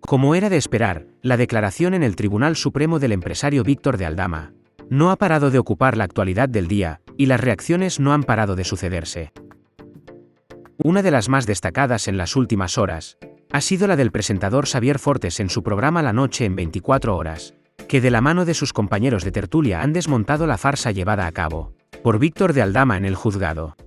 Como era de esperar, la declaración en el Tribunal Supremo del empresario Víctor de Aldama no ha parado de ocupar la actualidad del día, y las reacciones no han parado de sucederse. Una de las más destacadas en las últimas horas ha sido la del presentador Xavier Fortes en su programa La Noche en 24 horas, que de la mano de sus compañeros de tertulia han desmontado la farsa llevada a cabo por Víctor de Aldama en el juzgado.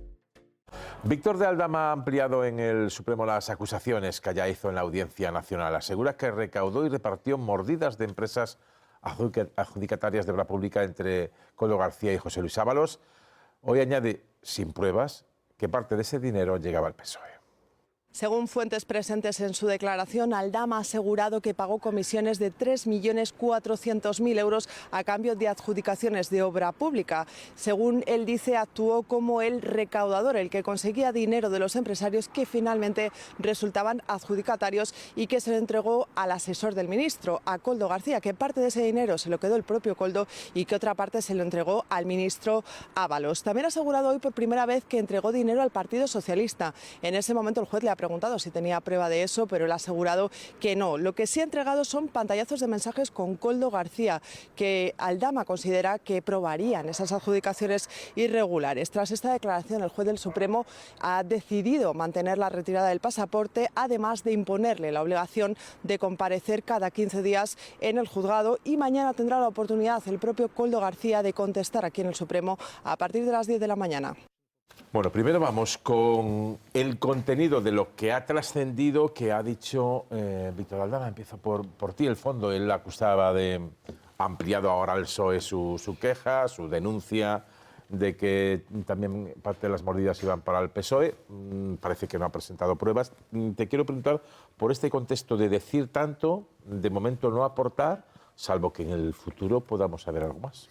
Víctor de Aldama ha ampliado en el Supremo las acusaciones que ya hizo en la Audiencia Nacional. Asegura que recaudó y repartió mordidas de empresas adjudicatarias de obra pública entre Koldo García y José Luis Ábalos. Hoy añade, sin pruebas, que parte de ese dinero llegaba al PSOE. Según fuentes presentes en su declaración, Aldama ha asegurado que pagó comisiones de 3.400.000 euros a cambio de adjudicaciones de obra pública. Según él dice, actuó como el recaudador, el que conseguía dinero de los empresarios que finalmente resultaban adjudicatarios y que se lo entregó al asesor del ministro, a Koldo García, que parte de ese dinero se lo quedó el propio Koldo y que otra parte se lo entregó al ministro Ábalos. También ha asegurado hoy por primera vez que entregó dinero al Partido Socialista. En ese momento el juez le ha preguntado si tenía prueba de eso, pero él ha asegurado que no. Lo que sí ha entregado son pantallazos de mensajes con Koldo García, que Aldama considera que probarían esas adjudicaciones irregulares. Tras esta declaración, el juez del Supremo ha decidido mantener la retirada del pasaporte, además de imponerle la obligación de comparecer cada 15 días en el juzgado, y mañana tendrá la oportunidad el propio Koldo García de contestar aquí en el Supremo a partir de las 10 de la mañana. Bueno, primero vamos con el contenido de lo que ha trascendido, que ha dicho Víctor Aldama. Empiezo por ti, el fondo. Él acusaba de ampliado ahora al PSOE su queja, su denuncia de que también parte de las mordidas iban para el PSOE. Parece que no ha presentado pruebas. Te quiero preguntar por este contexto de decir tanto, de momento no aportar, salvo que en el futuro podamos saber algo más.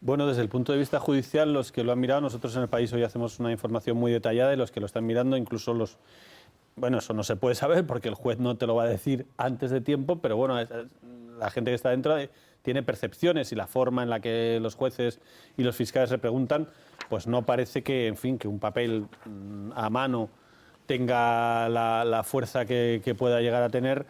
Bueno, desde el punto de vista judicial, los que lo han mirado, nosotros en El País hoy hacemos una información muy detallada y los que lo están mirando, incluso los... Bueno, eso no se puede saber porque el juez no te lo va a decir antes de tiempo, pero bueno, la gente que está dentro tiene percepciones y la forma en la que los jueces y los fiscales se preguntan, pues no parece que, en fin, que un papel a mano tenga la fuerza que pueda llegar a tener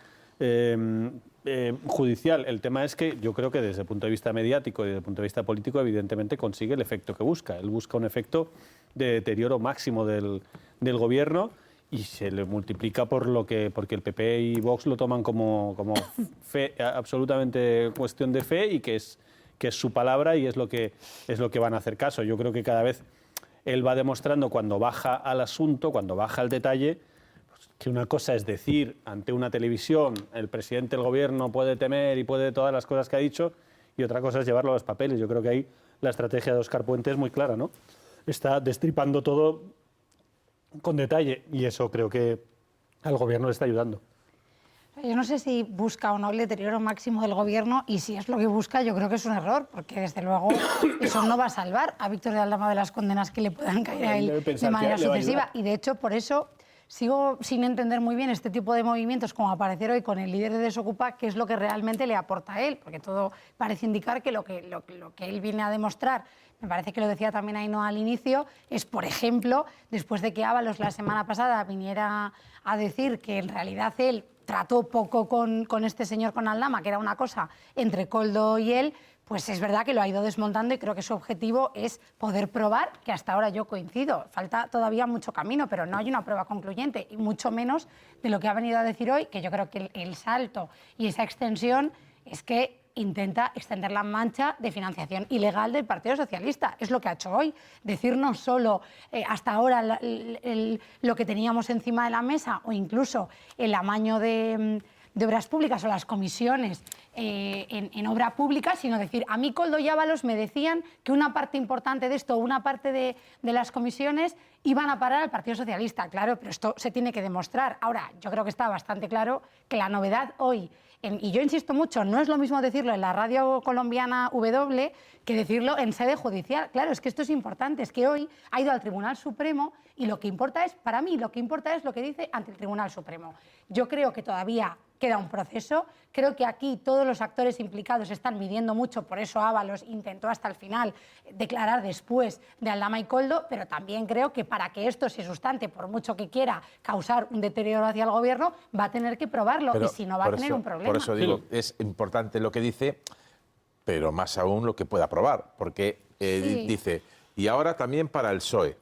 judicial. El tema es que yo creo que desde el punto de vista mediático y desde el punto de vista político evidentemente consigue el efecto que busca. Él busca un efecto de deterioro máximo del gobierno y se le multiplica porque el PP y Vox lo toman como fe, absolutamente cuestión de fe, y que es su palabra y es lo que van a hacer caso. Yo creo que cada vez él va demostrando, cuando baja al asunto, cuando baja al detalle, que una cosa es decir ante una televisión el presidente del gobierno puede temer y puede todas las cosas que ha dicho, y otra cosa es llevarlo a los papeles. Yo creo que ahí la estrategia de Óscar Puente es muy clara, ¿no? Está destripando todo con detalle y eso creo que al gobierno le está ayudando. Yo no sé si busca o no el deterioro máximo del gobierno, y si es lo que busca yo creo que es un error, porque desde luego eso no va a salvar a Víctor de Aldama de las condenas que le puedan caer a él de manera sucesiva, y de hecho por eso sigo sin entender muy bien este tipo de movimientos, como aparecer hoy con el líder de Desokupa, qué es lo que realmente le aporta a él, porque todo parece indicar que lo que él viene a demostrar, me parece que lo decía también Ainhoa al inicio, es, por ejemplo, después de que Ábalos la semana pasada viniera a decir que en realidad él trató poco con este señor, con Aldama, que era una cosa entre Koldo y él, pues es verdad que lo ha ido desmontando, y creo que su objetivo es poder probar, que hasta ahora yo coincido, falta todavía mucho camino, pero no hay una prueba concluyente, y mucho menos de lo que ha venido a decir hoy, que yo creo que el salto y esa extensión es que intenta extender la mancha de financiación ilegal del Partido Socialista. Es lo que ha hecho hoy, decir no solo hasta ahora lo que teníamos encima de la mesa, o incluso el amaño de obras públicas o las comisiones en obra pública, sino decir, a mí Koldo y Ábalos me decían que una parte importante de esto, una parte de las comisiones iban a parar al Partido Socialista. Claro, pero esto se tiene que demostrar. Ahora, yo creo que está bastante claro que la novedad hoy, y yo insisto mucho, no es lo mismo decirlo en la radio colombiana W que decirlo en sede judicial. Claro, es que esto es importante, es que hoy ha ido al Tribunal Supremo y lo que importa es, para mí, lo que importa es lo que dice ante el Tribunal Supremo. Yo creo que todavía queda un proceso. Creo que aquí todos los actores implicados están midiendo mucho, por eso Ábalos intentó hasta el final declarar después de Aldama y Koldo, pero también creo que para que esto se sustante, por mucho que quiera causar un deterioro hacia el gobierno, va a tener que probarlo, y si no va a tener un problema. Por eso digo, es importante lo que dice, pero más aún lo que pueda probar, porque dice, y ahora también para el PSOE,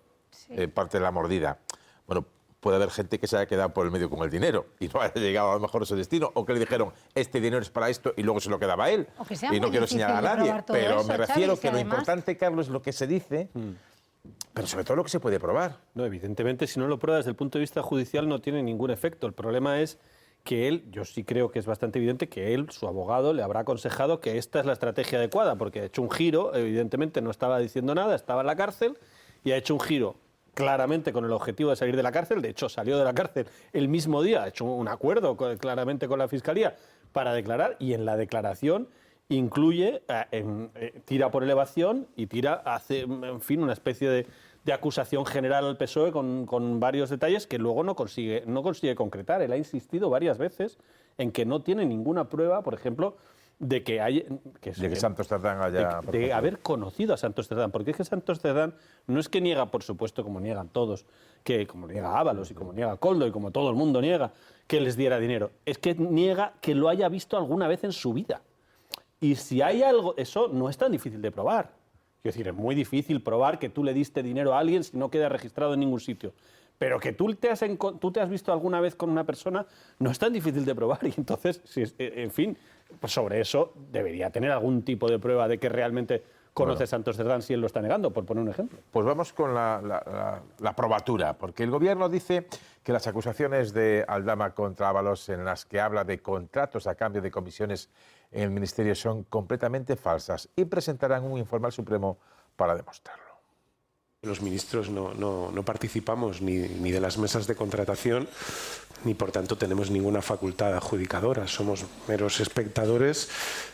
parte de la mordida. Bueno, puede haber gente que se haya quedado por el medio con el dinero y no haya llegado a lo mejor a su destino, o que le dijeron, este dinero es para esto, y luego se lo quedaba a él. Y no quiero señalar a nadie, pero eso, me refiero que lo importante, Carlos, es lo que se dice, pero sobre todo lo que se puede probar. No, evidentemente, si no lo prueba desde el punto de vista judicial no tiene ningún efecto. El problema es que él, yo sí creo que es bastante evidente que él, su abogado, le habrá aconsejado que esta es la estrategia adecuada, porque ha hecho un giro, evidentemente no estaba diciendo nada, estaba en la cárcel, y ha hecho un giro claramente con el objetivo de salir de la cárcel. De hecho, salió de la cárcel el mismo día, ha hecho un acuerdo claramente con la Fiscalía para declarar, y en la declaración incluye, tira por elevación y hace, en fin, una especie de acusación general al PSOE con varios detalles que luego no consigue concretar. Él ha insistido varias veces en que no tiene ninguna prueba, por ejemplo, de que Santos Cerdán haya... de haber conocido a Santos Cerdán, porque es que Santos Cerdán no es que niega, por supuesto, como niegan todos, que como niega Ábalos y como niega Koldo y como todo el mundo niega, que les diera dinero, es que niega que lo haya visto alguna vez en su vida. Y si hay algo, eso no es tan difícil de probar. Quiero decir, es muy difícil probar que tú le diste dinero a alguien si no queda registrado en ningún sitio. Pero que tú te has visto alguna vez con una persona no es tan difícil de probar. Y entonces, en fin, pues sobre eso debería tener algún tipo de prueba de que realmente conoce a Santos Cerdán si él lo está negando, por poner un ejemplo. Pues vamos con la probatura, porque el Gobierno dice que las acusaciones de Aldama contra Ábalos, en las que habla de contratos a cambio de comisiones en el Ministerio, son completamente falsas y presentarán un informe al Supremo para demostrarlo. Los ministros no participamos ni de las mesas de contratación, ni por tanto tenemos ninguna facultad adjudicadora. Somos meros espectadores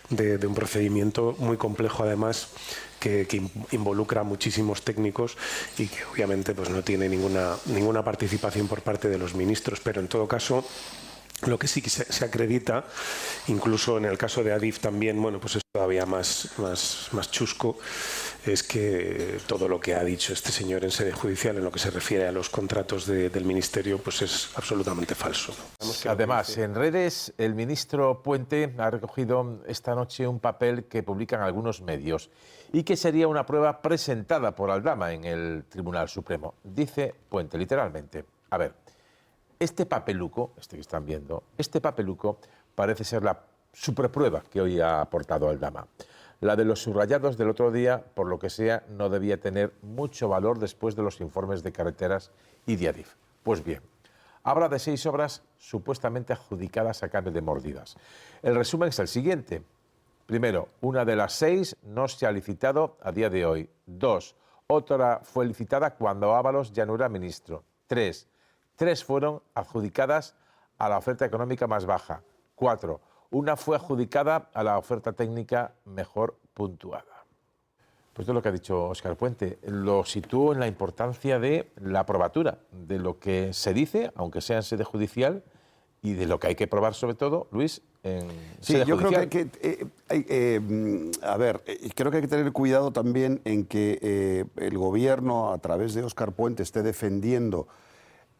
de un procedimiento muy complejo, además, que involucra a muchísimos técnicos y que obviamente pues, no tiene ninguna participación por parte de los ministros. Pero en todo caso, lo que sí que se acredita, incluso en el caso de Adif también, bueno, pues es todavía más chusco, es que todo lo que ha dicho este señor en sede judicial en lo que se refiere a los contratos del Ministerio, pues es absolutamente falso. Además, en redes, el ministro Puente ha recogido esta noche un papel que publican algunos medios y que sería una prueba presentada por Aldama en el Tribunal Supremo. Dice Puente, literalmente, a ver, este papeluco, este que están viendo, este papeluco parece ser la superprueba que hoy ha aportado Aldama. La de los subrayados del otro día, por lo que sea, no debía tener mucho valor después de los informes de Carreteras y de Adif. Pues bien, habla de 6 obras supuestamente adjudicadas a cambio de mordidas. El resumen es el siguiente. Primero, una de las 6 no se ha licitado a día de hoy. 2, otra fue licitada cuando Ábalos ya no era ministro. 3 fueron adjudicadas a la oferta económica más baja. 4, una fue adjudicada a la oferta técnica mejor puntuada. Pues esto es lo que ha dicho Óscar Puente. Lo sitúo en la importancia de la probatura, de lo que se dice, aunque sea en sede judicial, y de lo que hay que probar, sobre todo, Luis, en sede judicial. Creo que hay que tener cuidado también en que el Gobierno, a través de Óscar Puente, esté defendiendo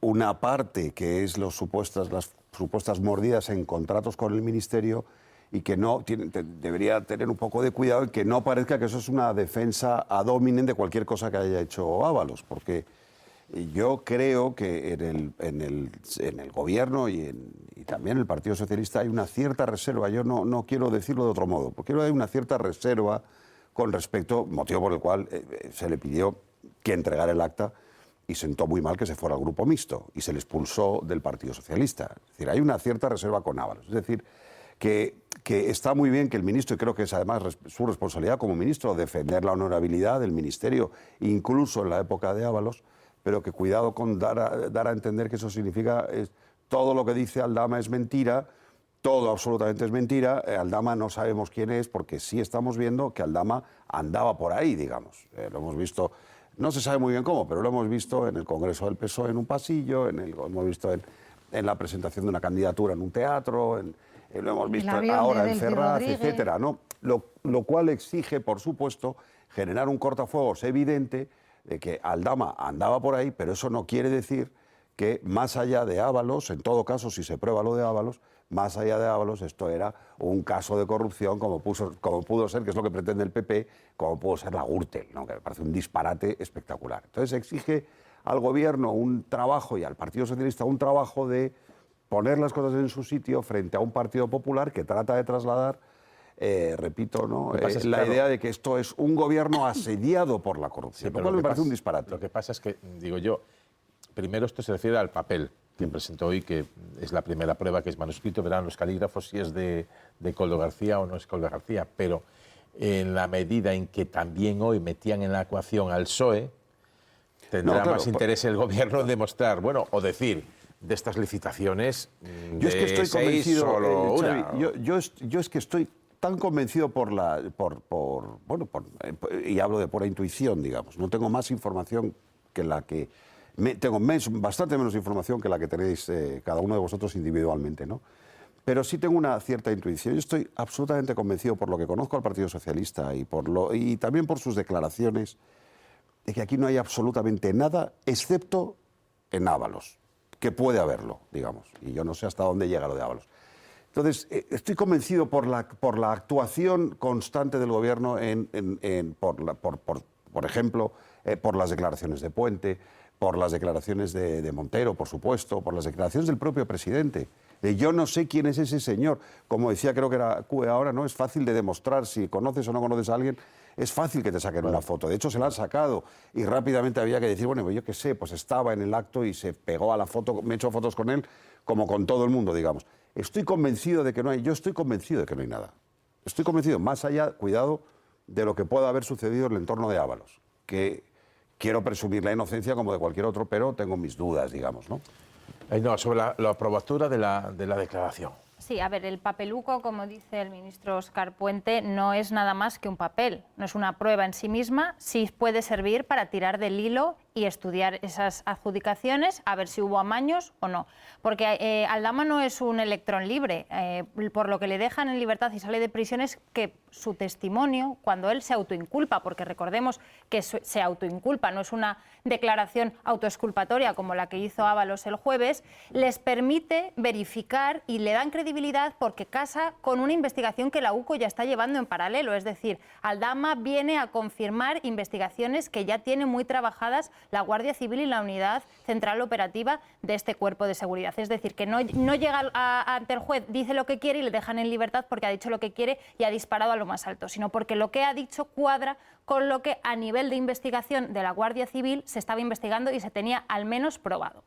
una parte que es las supuestas mordidas en contratos con el Ministerio, y que debería tener un poco de cuidado y que no parezca que eso es una defensa ad hominem de cualquier cosa que haya hecho Ábalos, porque yo creo que en el Gobierno y también en el Partido Socialista hay una cierta reserva. Yo no quiero decirlo de otro modo, porque hay una cierta reserva con respecto, motivo por el cual se le pidió que entregara el acta, y sentó muy mal que se fuera al grupo mixto y se le expulsó del Partido Socialista. Es decir, hay una cierta reserva con Ábalos. Es decir, que está muy bien que el ministro, y creo que es además su responsabilidad como ministro, defender la honorabilidad del Ministerio, incluso en la época de Ábalos, pero que cuidado con dar a entender que eso significa todo lo que dice Aldama es mentira, todo absolutamente es mentira. Aldama no sabemos quién es, porque sí estamos viendo que Aldama andaba por ahí, digamos. Lo hemos visto... No se sabe muy bien cómo, pero lo hemos visto en el Congreso del PSOE en un pasillo, lo hemos visto en la presentación de una candidatura en un teatro, lo hemos visto avión ahora de en Delcy Ferraz, Rodríguez. etcétera, ¿no? Lo cual exige, por supuesto, generar un cortafuegos evidente de que Aldama andaba por ahí, pero eso no quiere decir que más allá de Ábalos, en todo caso, si se prueba lo de Ábalos, más allá de Ábalos, esto era un caso de corrupción como pudo ser, que es lo que pretende el PP, como pudo ser la Gürtel, ¿no? Que me parece un disparate espectacular. Entonces exige al Gobierno un trabajo y al Partido Socialista un trabajo de poner las cosas en su sitio frente a un Partido Popular que trata de trasladar, repito, ¿no? La idea de que esto es un gobierno asediado por la corrupción, lo cual me parece un disparate. Lo que pasa es que, digo yo, primero esto se refiere al papel que presentó hoy, que es la primera prueba, que es manuscrito, verán los calígrafos si es de Koldo García o no es Koldo García, pero en la medida en que también hoy metían en la ecuación al PSOE, tendrá más interés el gobierno en demostrar, bueno, o decir, de estas licitaciones, yo es que estoy convencido, solo Xavi, una. yo es que estoy tan convencido y hablo de pura intuición, digamos, no tengo más información que la que... tengo bastante menos información que la que tenéis cada uno de vosotros individualmente, ¿no? Pero sí tengo una cierta intuición. Yo estoy absolutamente convencido por lo que conozco al Partido Socialista y también por sus declaraciones de que aquí no hay absolutamente nada, excepto en Ábalos, que puede haberlo, digamos. Y yo no sé hasta dónde llega lo de Ábalos. Entonces, estoy convencido por la actuación constante del Gobierno por ejemplo, por las declaraciones de Puente, por las declaraciones de Montero, por supuesto, por las declaraciones del propio presidente. Yo no sé quién es ese señor. Como decía, creo que era CUE ahora, ¿no? Es fácil de demostrar si conoces o no conoces a alguien. Es fácil que te saquen una foto. De hecho, se la han sacado y rápidamente había que decir, bueno, yo qué sé, pues estaba en el acto y se pegó a la foto, me he hecho fotos con él, como con todo el mundo, digamos. Estoy convencido de que no hay, yo estoy convencido de que no hay nada. Estoy convencido, más allá, cuidado, de lo que pueda haber sucedido en el entorno de Ábalos, que quiero presumir la inocencia como de cualquier otro, pero tengo mis dudas, digamos, ¿no? No, sobre la aprobatura de la declaración. Sí, a ver, el papeluco, como dice el ministro Óscar Puente, no es nada más que un papel, no es una prueba en sí misma, sí puede servir para tirar del hilo y estudiar esas adjudicaciones, a ver si hubo amaños o no. Porque Aldama no es un electrón libre, por lo que le dejan en libertad y sale de prisión es que su testimonio, cuando él se autoinculpa, porque recordemos que se autoinculpa, no es una declaración autoexculpatoria como la que hizo Ábalos el jueves, les permite verificar y le dan credibilidad porque casa con una investigación que la UCO ya está llevando en paralelo. Es decir, Aldama viene a confirmar investigaciones que ya tiene muy trabajadas la Guardia Civil y la Unidad Central Operativa de este cuerpo de seguridad. Es decir, que no llega ante el juez, dice lo que quiere y le dejan en libertad porque ha dicho lo que quiere y ha disparado a lo más alto, sino porque lo que ha dicho cuadra con lo que a nivel de investigación de la Guardia Civil se estaba investigando y se tenía al menos probado.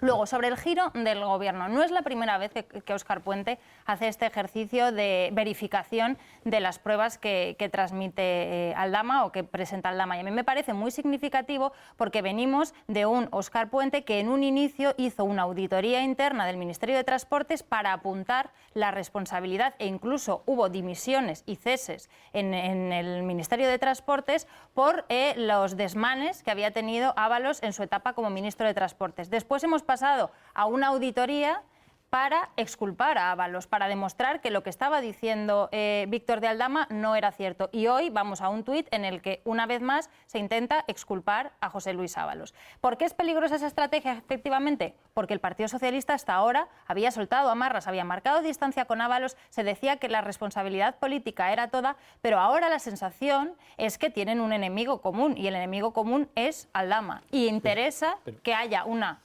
Luego, sobre el giro del Gobierno, no es la primera vez que Óscar Puente hace este ejercicio de verificación de las pruebas que transmite Aldama o que presenta Aldama. Y a mí me parece muy significativo porque venimos de un Óscar Puente que en un inicio hizo una auditoría interna del Ministerio de Transportes para apuntar la responsabilidad e incluso hubo dimisiones y ceses en el Ministerio de Transportes por los desmanes que había tenido Ábalos en su etapa como ministro de Transportes. Después hemos pasado a una auditoría para exculpar a Ábalos, para demostrar que lo que estaba diciendo Víctor de Aldama no era cierto. Y hoy vamos a un tuit en el que, una vez más, se intenta exculpar a José Luis Ábalos. ¿Por qué es peligrosa esa estrategia, efectivamente? Porque el Partido Socialista hasta ahora había soltado amarras, había marcado distancia con Ábalos, se decía que la responsabilidad política era toda, pero ahora la sensación es que tienen un enemigo común, y el enemigo común es Aldama. Y interesa que haya una...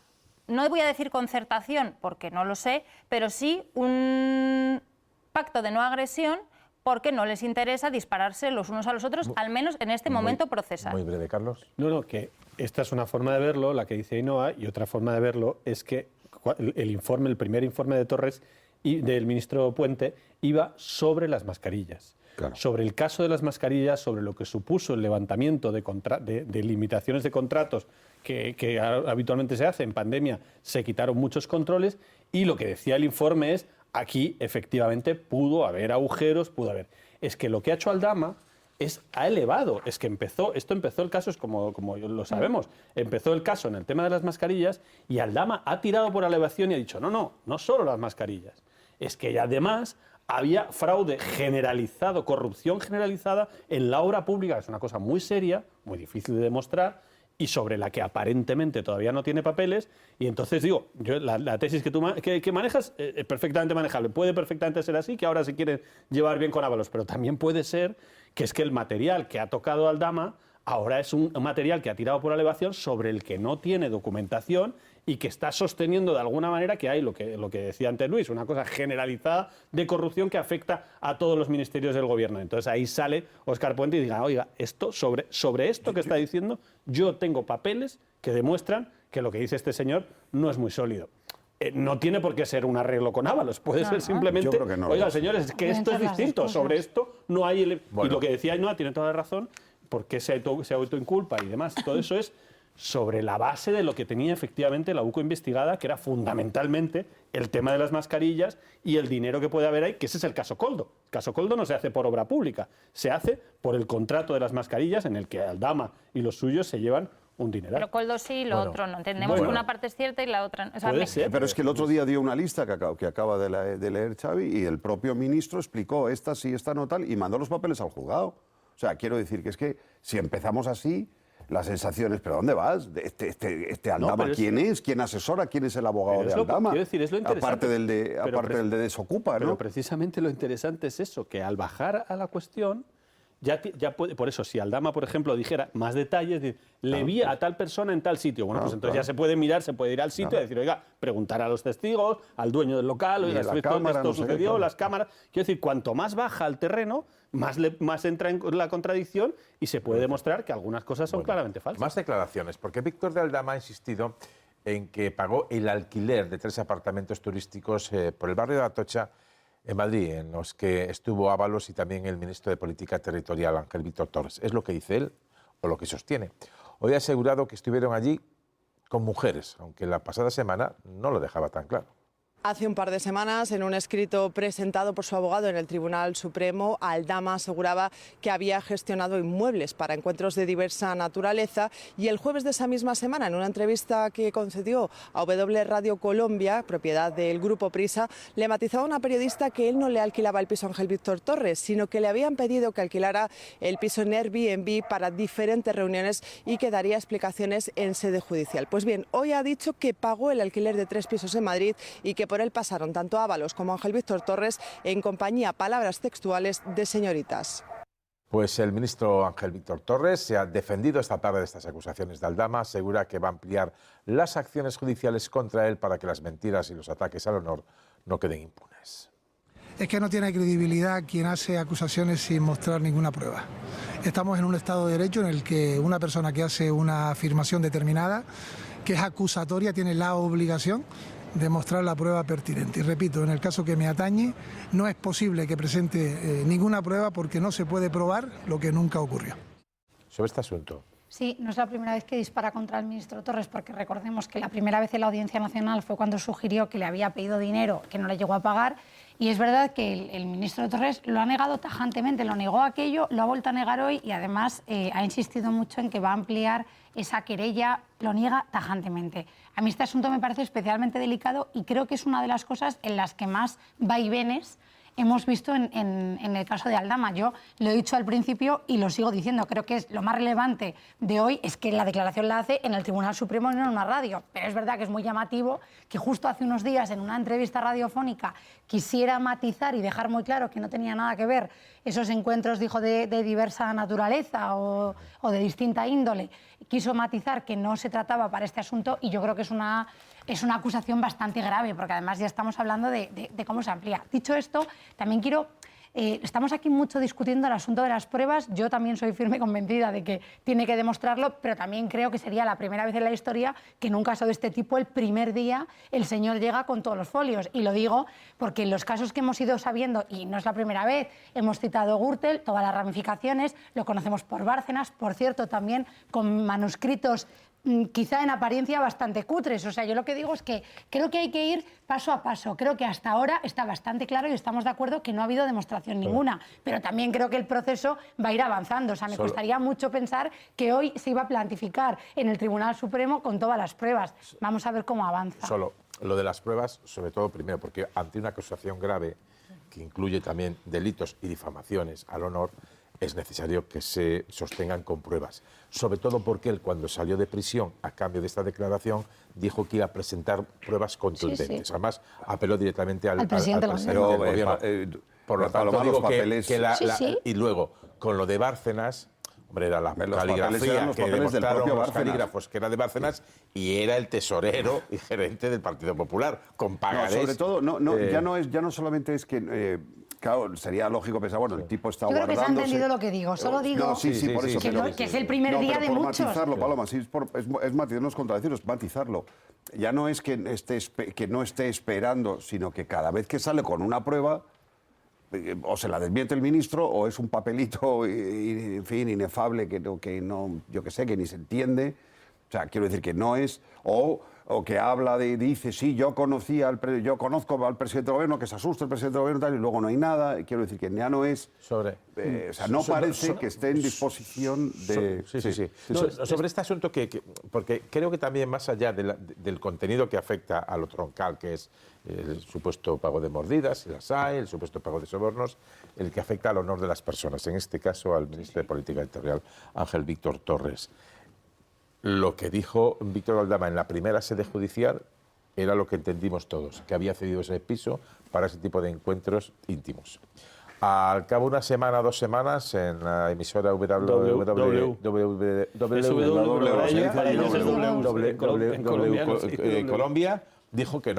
No voy a decir concertación, porque no lo sé, pero sí un pacto de no agresión porque no les interesa dispararse los unos a los otros, al menos en este momento procesal. Muy breve, Carlos. No, que esta es una forma de verlo, la que dice Ainhoa, y otra forma de verlo es que el primer informe de Torres y del ministro Puente iba sobre las mascarillas. Claro. Sobre el caso de las mascarillas, sobre lo que supuso el levantamiento de limitaciones de contratos que habitualmente se hace en pandemia, se quitaron muchos controles y lo que decía el informe es, aquí efectivamente pudo haber agujeros, Es que lo que ha hecho Aldama ha elevado. Es que esto empezó el caso, es como lo sabemos, empezó el caso en el tema de las mascarillas y Aldama ha tirado por elevación y ha dicho, no solo las mascarillas, es que además había fraude generalizado, corrupción generalizada en la obra pública, que es una cosa muy seria, muy difícil de demostrar, y sobre la que aparentemente todavía no tiene papeles, y entonces digo, la tesis que tú que manejas es perfectamente manejable, puede perfectamente ser así, que ahora se quiere llevar bien con Ábalos, pero también puede ser que es que el material que ha tocado Aldama ahora es un material que ha tirado por elevación sobre el que no tiene documentación y que está sosteniendo de alguna manera que hay lo que decía antes Luis, una cosa generalizada de corrupción que afecta a todos los ministerios del gobierno. Entonces ahí sale Óscar Puente y diga, oiga, sobre esto que está diciendo, yo tengo papeles que demuestran que lo que dice este señor no es muy sólido. No tiene por qué ser un arreglo con Ábalos, puede ser simplemente, oiga, señores, es que esto es distinto, sobre esto no hay... Y lo que decía Ainhoa tiene toda la razón, porque se autoinculpa y demás, todo eso es sobre la base de lo que tenía efectivamente la UCO investigada, que era fundamentalmente el tema de las mascarillas y el dinero que puede haber ahí, que ese es el caso Koldo. El caso Koldo no se hace por obra pública, se hace por el contrato de las mascarillas en el que Aldama y los suyos se llevan un dineral. Pero Koldo sí y lo otro no. Entendemos que una parte es cierta y la otra no. O sea, puede ser, pero es que el otro día dio una lista que acaba de leer Xavi y el propio ministro explicó esta sí, esta no tal y mandó los papeles al juzgado. O sea, quiero decir que es que si empezamos así, la sensación es, ¿pero dónde vas? Este Aldama, ¿quién es? ¿Quién asesora? ¿Quién es el abogado de Aldama? Quiero decir, es lo interesante. Aparte del de Desocupa, ¿no? Pero precisamente lo interesante es eso, que al bajar a la cuestión, ya puede, por eso, si Aldama, por ejemplo, dijera más detalles, le vi a tal persona en tal sitio, bueno, pues entonces ya se puede mirar, se puede ir al sitio y decir, oiga, preguntar a los testigos, al dueño del local, oiga, esto sucedió, las cámaras. Quiero decir, cuanto más baja al terreno, más entra en la contradicción y se puede demostrar que algunas cosas son claramente falsas. Más declaraciones, porque Víctor de Aldama ha insistido en que pagó el alquiler de 3 apartamentos turísticos por el barrio de Atocha, en Madrid, en los que estuvo Ábalos y también el ministro de Política Territorial, Ángel Víctor Torres. Es lo que dice él, o lo que sostiene. Hoy ha asegurado que estuvieron allí con mujeres, aunque la pasada semana no lo dejaba tan claro. Hace un par de semanas, en un escrito presentado por su abogado en el Tribunal Supremo, Aldama aseguraba que había gestionado inmuebles para encuentros de diversa naturaleza y el jueves de esa misma semana, en una entrevista que concedió a W Radio Colombia, propiedad del Grupo Prisa, le matizaba a una periodista que él no le alquilaba el piso a Ángel Víctor Torres, sino que le habían pedido que alquilara el piso en Airbnb para diferentes reuniones y que daría explicaciones en sede judicial. Pues bien, hoy ha dicho que pagó el alquiler de 3 pisos en Madrid y que por él pasaron tanto Ábalos como Ángel Víctor Torres en compañía, palabras textuales, de señoritas. Pues el ministro Ángel Víctor Torres se ha defendido esta tarde de estas acusaciones de Aldama, asegura que va a ampliar las acciones judiciales contra él para que las mentiras y los ataques al honor no queden impunes. Es que no tiene credibilidad quien hace acusaciones sin mostrar ninguna prueba. Estamos en un Estado de Derecho en el que una persona que hace una afirmación determinada, que es acusatoria, tiene la obligación de mostrar la prueba pertinente. Y repito, en el caso que me atañe, no es posible que presente ninguna prueba porque no se puede probar lo que nunca ocurrió. Sobre este asunto. Sí, no es la primera vez que dispara contra el ministro Torres, porque recordemos que la primera vez en la Audiencia Nacional fue cuando sugirió que le había pedido dinero que no le llegó a pagar, y es verdad que el ministro Torres lo ha negado tajantemente, lo negó aquello, lo ha vuelto a negar hoy y además ha insistido mucho en que va a ampliar esa querella, lo niega tajantemente. A mí este asunto me parece especialmente delicado y creo que es una de las cosas en las que más vaivenes hemos visto en el caso de Aldama. Yo lo he dicho al principio y lo sigo diciendo. Creo que es lo más relevante de hoy es que la declaración la hace en el Tribunal Supremo y no en una radio. Pero es verdad que es muy llamativo que justo hace unos días en una entrevista radiofónica quisiera matizar y dejar muy claro que no tenía nada que ver esos encuentros, dijo, de diversa naturaleza o de distinta índole. Quiso matizar que no se trataba para este asunto y yo creo que es una acusación bastante grave, porque además ya estamos hablando de cómo se amplía. Dicho esto, también quiero... estamos aquí mucho discutiendo el asunto de las pruebas. Yo también soy firme convencida de que tiene que demostrarlo, pero también creo que sería la primera vez en la historia que en un caso de este tipo, el primer día, el señor llega con todos los folios. Y lo digo porque en los casos que hemos ido sabiendo, y no es la primera vez, hemos citado Gürtel, todas las ramificaciones, lo conocemos por Bárcenas, por cierto, también con manuscritos quizá en apariencia bastante cutres. O sea, yo lo que digo es que creo que hay que ir paso a paso. Creo que hasta ahora está bastante claro y estamos de acuerdo que no ha habido demostración ninguna. Pero también creo que el proceso va a ir avanzando. O sea, me costaría mucho pensar que hoy se iba a plantificar en el Tribunal Supremo con todas las pruebas. Vamos a ver cómo avanza. Solo lo de las pruebas, sobre todo primero, porque ante una acusación grave que incluye también delitos y difamaciones al honor, es necesario que se sostengan con pruebas. Sobre todo porque él, cuando salió de prisión a cambio de esta declaración, dijo que iba a presentar pruebas contundentes. Además, apeló directamente al presidente del gobierno. Por lo tanto, digo y luego, con lo de Bárcenas, hombre, era la caligrafía que demostraron los calígrafos que era de Bárcenas y era el tesorero y gerente del Partido Popular, con pagarés. Sobre todo, ya no solamente es que... claro, sería lógico pensar, bueno, el tipo está guardándose... Yo creo que se ha entendido lo que digo, solo digo por eso, que es el primer día de muchos. Matizarlo, Paloma, es matizarlo, no es contradecirlo, es matizarlo. Ya no es que no esté esperando, sino que cada vez que sale con una prueba, o se la desmiente el ministro, o es un papelito, en fin, inefable, que no, yo qué sé, que ni se entiende. O sea, quiero decir que no es... O que habla dice, sí, yo conozco al presidente del gobierno, que se asusta el presidente del gobierno tal, y luego no hay nada. Quiero decir que ya no es... o sea, no parece que esté en disposición de... Sobre este asunto, porque creo que también más allá del contenido que afecta a lo troncal, que es el supuesto pago de mordidas, si las hay, el supuesto pago de sobornos, el que afecta al honor de las personas, en este caso al ministro de Política Territorial, Ángel Víctor Torres. Lo que dijo Víctor Aldama en la primera sede judicial era lo que entendimos todos, que había cedido ese piso para ese tipo de encuentros íntimos. Al cabo de una semana, 2 semanas, en la emisora Colombia, dijo que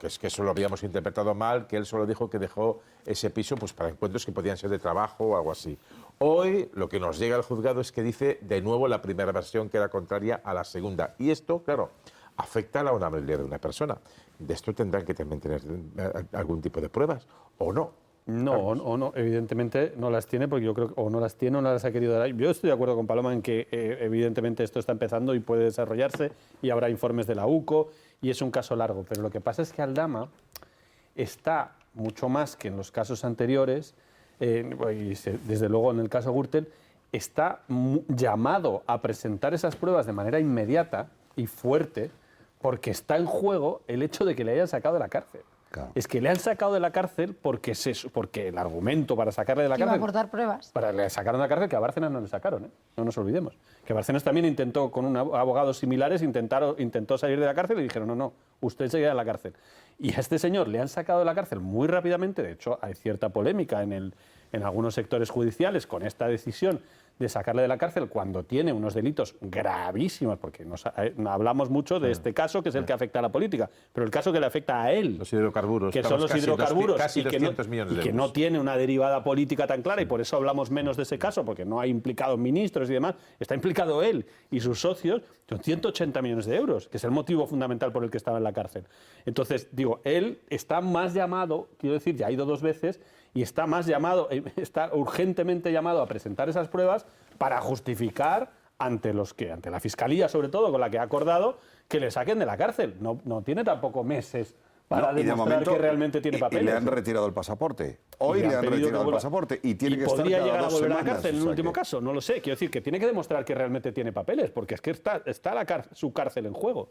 es que eso lo habíamos interpretado mal, que él solo dijo que dejó ese piso pues para encuentros que podían ser de trabajo o algo así. Hoy lo que nos llega al juzgado es que dice de nuevo la primera versión que era contraria a la segunda. Y esto, claro, afecta a la honorabilidad de una persona. De esto tendrán que también tener algún tipo de pruebas, ¿o no? No, evidentemente no las tiene, porque yo creo que o no las tiene o no las ha querido dar. Yo estoy de acuerdo con Paloma en que evidentemente esto está empezando y puede desarrollarse y habrá informes de la UCO y es un caso largo, pero lo que pasa es que Aldama está mucho más que en los casos anteriores, y desde luego en el caso Gürtel, está llamado a presentar esas pruebas de manera inmediata y fuerte porque está en juego el hecho de que le hayan sacado de la cárcel. Claro. Es que le han sacado de la cárcel porque el argumento para sacarle de la cárcel... Iba a aportar pruebas. Para le sacaron de la cárcel, que a Bárcenas no le sacaron, no nos olvidemos. Que Bárcenas también intentó, con abogados similares, intentó salir de la cárcel y dijeron, no, usted seguirá en la cárcel. Y a este señor le han sacado de la cárcel muy rápidamente, de hecho hay cierta polémica en algunos sectores judiciales con esta decisión de sacarle de la cárcel cuando tiene unos delitos gravísimos, porque hablamos mucho de este caso, que es el que afecta a la política, pero el caso que le afecta a él, los hidrocarburos, que son los hidrocarburos, casi 200 millones de euros. Que no tiene una derivada política tan clara, y por eso hablamos menos de ese caso, porque no hay implicados ministros y demás, está implicado él y sus socios, son 180 millones de euros, que es el motivo fundamental por el que estaba en la cárcel. Entonces, digo, él está más llamado, quiero decir, ya ha ido 2 veces, y está está urgentemente llamado a presentar esas pruebas para justificar ante la Fiscalía, sobre todo, con la que ha acordado, que le saquen de la cárcel. No tiene tampoco meses para demostrar que realmente tiene papeles. Y le han retirado el pasaporte. Hoy le han retirado el pasaporte y tiene que estar podría llegar a volver semanas, a la cárcel en el último caso, no lo sé. Quiero decir que tiene que demostrar que realmente tiene papeles, porque es que está su cárcel en juego.